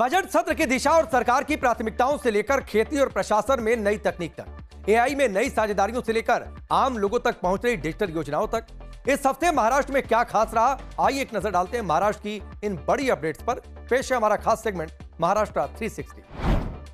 Budget सत्र की दिशा और सरकार की प्राथमिकताओं से लेकर खेती और प्रशासन में नई तकनीक तक, एआई में नई साझेदारियों से लेकर आम लोगों तक पहुंच रही डिजिटल योजनाओं तक, इस हफ्ते महाराष्ट्र में क्या खास रहा, आइए एक नजर डालते हैं महाराष्ट्र की इन बड़ी अपडेट्स पर। पेश है हमारा खास सेगमेंट महाराष्ट्र 360।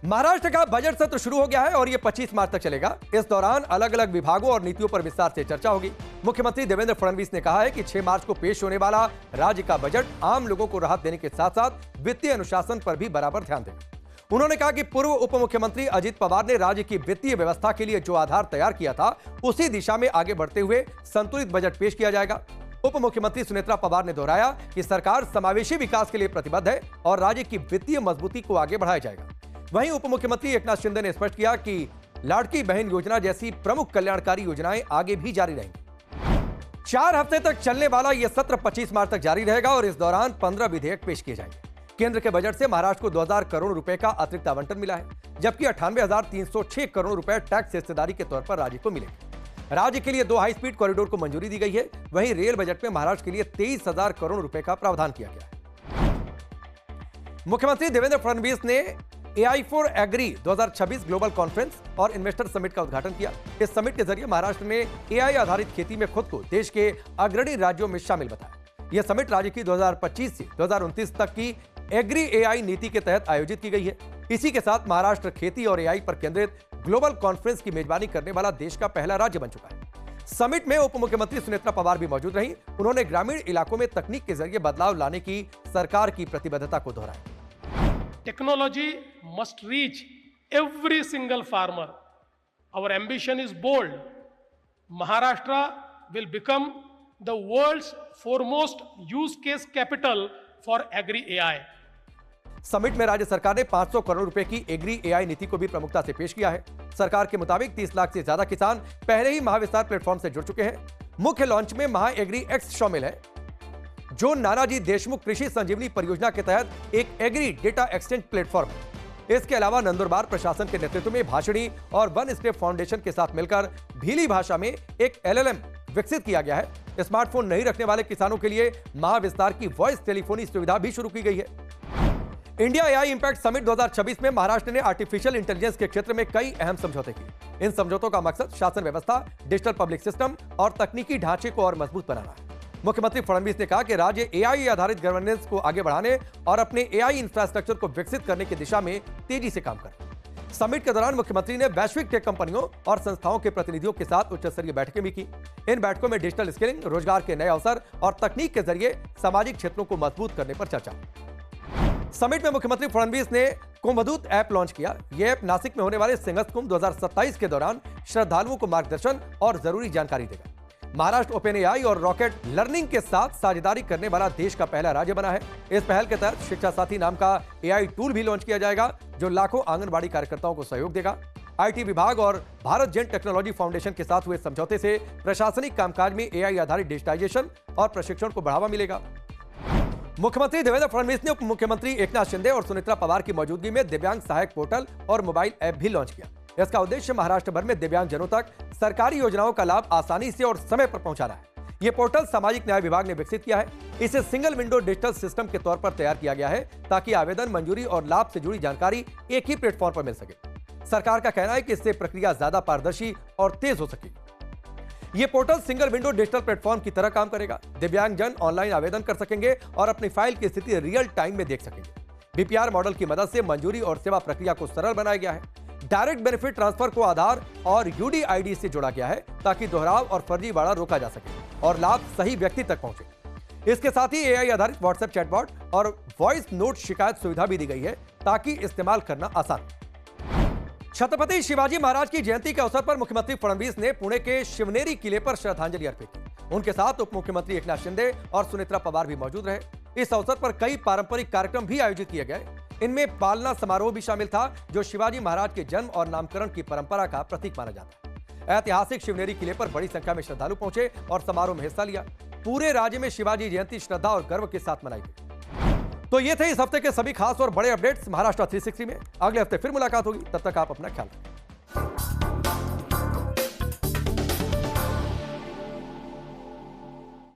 महाराष्ट्र का बजट सत्र शुरू हो गया है और यह 25 मार्च तक चलेगा। इस दौरान अलग अलग विभागों और नीतियों पर विस्तार से चर्चा होगी। मुख्यमंत्री देवेंद्र फडणवीस ने कहा है कि 6 मार्च को पेश होने वाला राज्य का बजट आम लोगों को राहत देने के साथ साथ वित्तीय अनुशासन पर भी बराबर ध्यान देगा। उन्होंने कहा कि पूर्व उप मुख्यमंत्री अजित पवार ने राज्य की वित्तीय व्यवस्था के लिए जो आधार तैयार किया था, उसी दिशा में आगे बढ़ते हुए संतुलित बजट पेश किया जाएगा। उप मुख्यमंत्री सुनेत्रा पवार ने दोहराया कि सरकार समावेशी विकास के लिए प्रतिबद्ध है और राज्य की वित्तीय मजबूती को आगे बढ़ाया जाएगा। वहीं उप मुख्यमंत्री एकनाथ शिंदे ने स्पष्ट किया कि लाड़की बहन योजना जैसी प्रमुख कल्याणकारी योजनाएं आगे भी जारी रहेंगी। 4 हफ्ते तक चलने वाला यह सत्र 25 मार्च तक जारी रहेगा और इस दौरान 15 विधेयक पेश किए जाएंगे। केंद्र के बजट से महाराष्ट्र को 2000 करोड़ रुपए का अतिरिक्त आवंटन मिला है, जबकि 98,306 करोड़ रुपए टैक्स हिस्सेदारी के तौर पर राज्य को मिलेंगे। राज्य के लिए 2 हाई स्पीड कॉरिडोर को मंजूरी दी गई है। वहीं रेल बजट में महाराष्ट्र के लिए 23,000 करोड़ रुपए का प्रावधान किया गया है। मुख्यमंत्री देवेंद्र फडणवीस ने AI for Agri 2026 global conference और इन्वेस्टर समिट का उद्घाटन किया। इस समिट के जरिए महाराष्ट्र ने AI आधारित खेती में खुद को देश के अग्रणी राज्यों में शामिल बताया। यह समिट राज्य की 2025 से 2029 तक की एग्री AI नीति के तहत आयोजित की गई है। इसी के साथ महाराष्ट्र खेती और AI पर केंद्रित ग्लोबल कॉन्फ्रेंस की मेजबानी करने वाला देश का पहला राज्य बन चुका है। समिट में उप मुख्यमंत्री सुनेत्रा पवार भी मौजूद रहीं। उन्होंने ग्रामीण इलाकों में तकनीक के जरिए बदलाव लाने की सरकार की प्रतिबद्धता को दोहराया। Technology must reach every single farmer. Our ambition is bold. Maharashtra will become the world's foremost use case capital for Agri AI. Summit में राज्य सरकार ने 500 करोड़ रुपए की एग्री AI नीति को भी प्रमुखता से पेश किया है। सरकार के मुताबिक 30 लाख से ज्यादा किसान पहले ही महाविस्तार प्लेटफॉर्म से जुड़ चुके हैं। मुख्य लॉन्च में महा एग्री एक्स शामिल है, जो नानाजी देशमुख कृषि संजीवनी परियोजना के तहत एक एग्री डेटा एक्सचेंज प्लेटफॉर्म है। इसके अलावा नंदुरबार प्रशासन के नेतृत्व में भाषणी और वन स्टेप फाउंडेशन के साथ मिलकर भीली भाषा में एक LLM विकसित किया गया है। स्मार्टफोन नहीं रखने वाले किसानों के लिए महाविस्तार की वॉइस टेलीफोनी सुविधा भी शुरू की गई है। इंडिया AI इंपैक्ट समिट 2026 में महाराष्ट्र ने आर्टिफिशियल इंटेलिजेंस के क्षेत्र में कई अहम समझौते किए। इन समझौतों का मकसद शासन व्यवस्था, डिजिटल पब्लिक सिस्टम और तकनीकी ढांचे को और मजबूत बनाना है। मुख्यमंत्री फडणवीस ने कहा कि राज्य AI आधारित गवर्नेंस को आगे बढ़ाने और अपने AI इंफ्रास्ट्रक्चर को विकसित करने की दिशा में तेजी से काम करे। समिट के दौरान मुख्यमंत्री ने वैश्विक टेक कंपनियों और संस्थाओं के प्रतिनिधियों के साथ उच्च स्तरीय बैठकें भी की। इन बैठकों में डिजिटल स्किलिंग, रोजगार के नए अवसर और तकनीक के जरिए सामाजिक क्षेत्रों को मजबूत करने पर चर्चा। समिट में मुख्यमंत्री फडणवीस ने कुंभदूत ऐप लॉन्च किया। यह ऐप नासिक में होने वाले सिंहस्थ कुंभ 2027 के दौरान श्रद्धालुओं को मार्गदर्शन और जरूरी जानकारी देगा। महाराष्ट्र ओपन AI और रॉकेट लर्निंग के साथ साझेदारी करने वाला देश का पहला राज्य बना है। इस पहल के तहत शिक्षा साथी नाम का AI टूल भी लॉन्च किया जाएगा, जो लाखों आंगनबाड़ी कार्यकर्ताओं को सहयोग देगा। IT विभाग और भारत जेन टेक्नोलॉजी फाउंडेशन के साथ हुए समझौते से प्रशासनिक कामकाज में AI आधारित डिजिटाइजेशन और प्रशिक्षण को बढ़ावा मिलेगा। मुख्यमंत्री देवेंद्र फडणवीस ने उप मुख्यमंत्री एकनाथ शिंदे और सुनेत्रा पवार की मौजूदगी में दिव्यांग सहायक पोर्टल और मोबाइल ऐप भी लॉन्च किया। इसका उद्देश्य महाराष्ट्र भर में दिव्यांग जनों तक सरकारी योजनाओं का लाभ आसानी से और समय पर पहुंचाना है। यह पोर्टल सामाजिक न्याय विभाग ने विकसित किया है। इसे सिंगल विंडो डिजिटल सिस्टम के तौर पर तैयार किया गया है, ताकि आवेदन, मंजूरी और लाभ से जुड़ी जानकारी एक ही प्लेटफॉर्म पर मिल सके। सरकार का कहना है कि इससे प्रक्रिया ज्यादा पारदर्शी और तेज हो सकेगी। यह portal single window digital platform की तरह काम करेगा। दिव्यांगजन ऑनलाइन आवेदन कर सकेंगे और अपनी फाइल की स्थिति रियल टाइम में देख सकेंगे। BPR मॉडल की मदद से मंजूरी और सेवा प्रक्रिया को सरल बनाया गया है। डायरेक्ट बेनिफिट ट्रांसफर को आधार और UDID से जोड़ा गया है, ताकि दोहराव और फर्जीवाड़ा रोका जा सके और लाभ सही व्यक्ति तक पहुंचे। इसके साथ ही AI आधारित व्हाट्सएप चैटबॉट और वॉइस नोट शिकायत सुविधा भी दी गई है, ताकि इस्तेमाल करना आसान हो। छत्रपति शिवाजी महाराज की जयंती के अवसर पर मुख्यमंत्री फडणवीस ने पुणे के शिवनेरी किले पर श्रद्धांजलि अर्पित की। उनके साथ उप मुख्यमंत्री एकनाथ शिंदे और सुनेत्रा पवार भी मौजूद रहे। इस अवसर पर कई पारंपरिक कार्यक्रम भी आयोजित किए गए। इनमें पालना समारोह भी शामिल था, जो शिवाजी महाराज के जन्म और नामकरण की परंपरा का प्रतीक माना जाता है। ऐतिहासिक शिवनेरी किले पर बड़ी संख्या में श्रद्धालु पहुंचे और समारोह में हिस्सा लिया। पूरे राज्य में शिवाजी जयंती श्रद्धा और गर्व के साथ मनाई गई। तो ये थे इस हफ्ते के सभी खास और बड़े अपडेट्स महाराष्ट्र 360 में। अगले हफ्ते फिर मुलाकात होगी, तब तक आप अपना ख्याल रखें।